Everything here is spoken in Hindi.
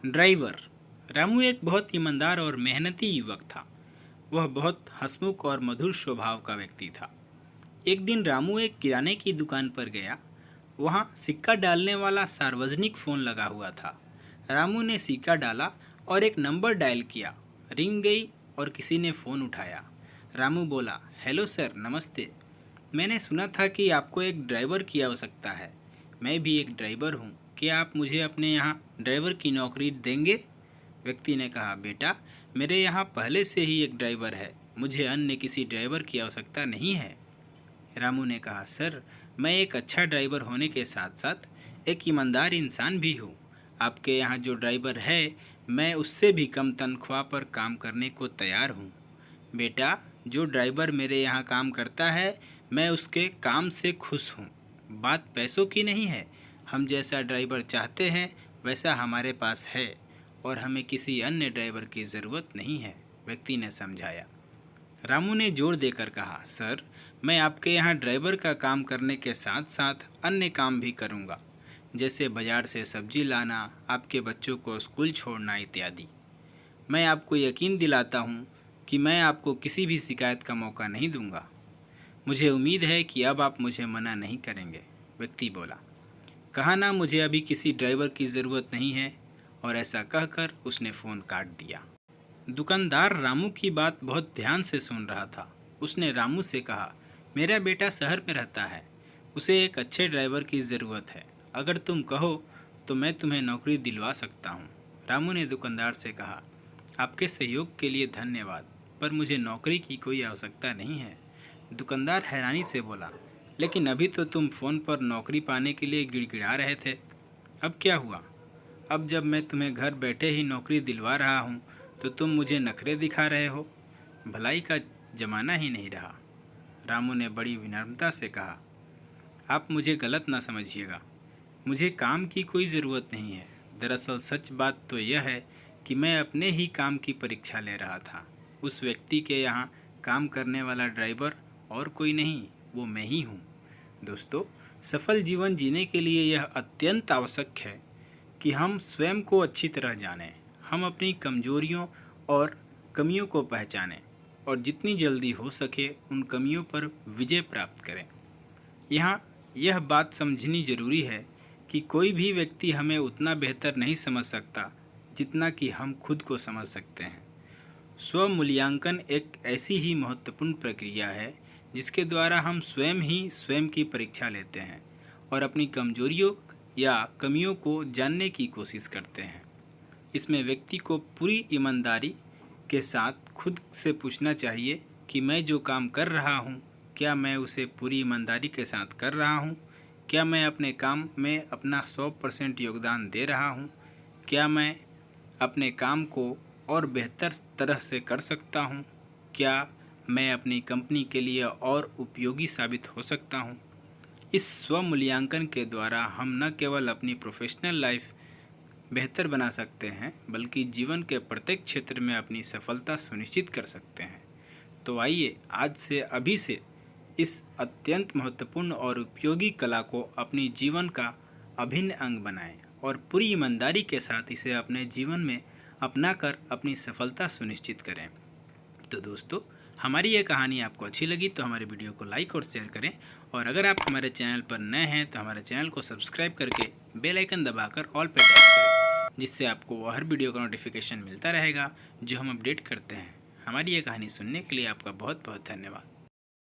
ड्राइवर। रामू एक बहुत ईमानदार और मेहनती युवक था। वह बहुत हंसमुख और मधुर स्वभाव का व्यक्ति था। एक दिन रामू एक किराने की दुकान पर गया। वहाँ सिक्का डालने वाला सार्वजनिक फ़ोन लगा हुआ था। रामू ने सिक्का डाला और एक नंबर डायल किया। रिंग गई और किसी ने फ़ोन उठाया। रामू बोला, हेलो सर, नमस्ते। मैंने सुना था कि आपको एक ड्राइवर की आवश्यकता है। मैं भी एक ड्राइवर हूँ। क्या आप मुझे अपने यहाँ ड्राइवर की नौकरी देंगे? व्यक्ति ने कहा, बेटा, मेरे यहाँ पहले से ही एक ड्राइवर है। मुझे अन्य किसी ड्राइवर की आवश्यकता नहीं है। रामू ने कहा, सर, मैं एक अच्छा ड्राइवर होने के साथ साथ एक ईमानदार इंसान भी हूँ। आपके यहाँ जो ड्राइवर है, मैं उससे भी कम तनख्वाह पर काम करने को तैयार हूँ। बेटा, जो ड्राइवर मेरे यहाँ काम करता है, मैं उसके काम से खुश हूँ। बात पैसों की नहीं है। हम जैसा ड्राइवर चाहते हैं वैसा हमारे पास है और हमें किसी अन्य ड्राइवर की ज़रूरत नहीं है, व्यक्ति ने समझाया। रामू ने जोर देकर कहा, सर, मैं आपके यहाँ ड्राइवर का काम करने के साथ साथ अन्य काम भी करूँगा, जैसे बाजार से सब्जी लाना, आपके बच्चों को स्कूल छोड़ना इत्यादि। मैं आपको यकीन दिलाता हूँ कि मैं आपको किसी भी शिकायत का मौका नहीं दूंगा। मुझे उम्मीद है कि अब आप मुझे मना नहीं करेंगे, व्यक्ति बोला। कहा ना, मुझे अभी किसी ड्राइवर की ज़रूरत नहीं है, और ऐसा कहकर उसने फ़ोन काट दिया। दुकानदार रामू की बात बहुत ध्यान से सुन रहा था। उसने रामू से कहा, मेरा बेटा शहर में रहता है, उसे एक अच्छे ड्राइवर की ज़रूरत है। अगर तुम कहो तो मैं तुम्हें नौकरी दिलवा सकता हूँ। रामू ने दुकानदार से कहा, आपके सहयोग के लिए धन्यवाद, पर मुझे नौकरी की कोई आवश्यकता नहीं है। दुकानदार हैरानी से बोला, लेकिन अभी तो तुम फ़ोन पर नौकरी पाने के लिए गिड़गिड़ा रहे थे। अब क्या हुआ? अब जब मैं तुम्हें घर बैठे ही नौकरी दिलवा रहा हूँ तो तुम मुझे नखरे दिखा रहे हो। भलाई का ज़माना ही नहीं रहा। रामू ने बड़ी विनम्रता से कहा, आप मुझे गलत ना समझिएगा। मुझे काम की कोई ज़रूरत नहीं है। दरअसल सच बात तो यह है कि मैं अपने ही काम की परीक्षा ले रहा था। उस व्यक्ति के यहाँ काम करने वाला ड्राइवर और कोई नहीं, वो मैं ही हूँ। दोस्तों, सफल जीवन जीने के लिए यह अत्यंत आवश्यक है कि हम स्वयं को अच्छी तरह जानें। हम अपनी कमजोरियों और कमियों को पहचानें और जितनी जल्दी हो सके उन कमियों पर विजय प्राप्त करें। यहाँ यह बात समझनी जरूरी है कि कोई भी व्यक्ति हमें उतना बेहतर नहीं समझ सकता जितना कि हम खुद को समझ सकते हैं। स्व मूल्यांकन एक ऐसी ही महत्वपूर्ण प्रक्रिया है जिसके द्वारा हम स्वयं ही स्वयं की परीक्षा लेते हैं और अपनी कमजोरियों या कमियों को जानने की कोशिश करते हैं। इसमें व्यक्ति को पूरी ईमानदारी के साथ खुद से पूछना चाहिए कि मैं जो काम कर रहा हूँ, क्या मैं उसे पूरी ईमानदारी के साथ कर रहा हूँ? क्या मैं अपने काम में अपना 100% योगदान दे रहा हूँ? क्या मैं अपने काम को और बेहतर तरह से कर सकता हूँ? क्या मैं अपनी कंपनी के लिए और उपयोगी साबित हो सकता हूँ? इस स्व मूल्यांकन के द्वारा हम न केवल अपनी प्रोफेशनल लाइफ बेहतर बना सकते हैं, बल्कि जीवन के प्रत्येक क्षेत्र में अपनी सफलता सुनिश्चित कर सकते हैं। तो आइए आज से अभी से इस अत्यंत महत्वपूर्ण और उपयोगी कला को अपनी जीवन का अभिन्न अंग बनाएं और पूरी ईमानदारी के साथ इसे अपने जीवन में अपनाकर अपनी सफलता सुनिश्चित करें। तो दोस्तों, हमारी ये कहानी आपको अच्छी लगी तो हमारे वीडियो को लाइक और शेयर करें, और अगर आप हमारे चैनल पर नए हैं तो हमारे चैनल को सब्सक्राइब करके बेल आइकन दबाकर ऑल पर टैप करें, जिससे आपको हर वीडियो का नोटिफिकेशन मिलता रहेगा जो हम अपडेट करते हैं। हमारी ये कहानी सुनने के लिए आपका बहुत बहुत धन्यवाद।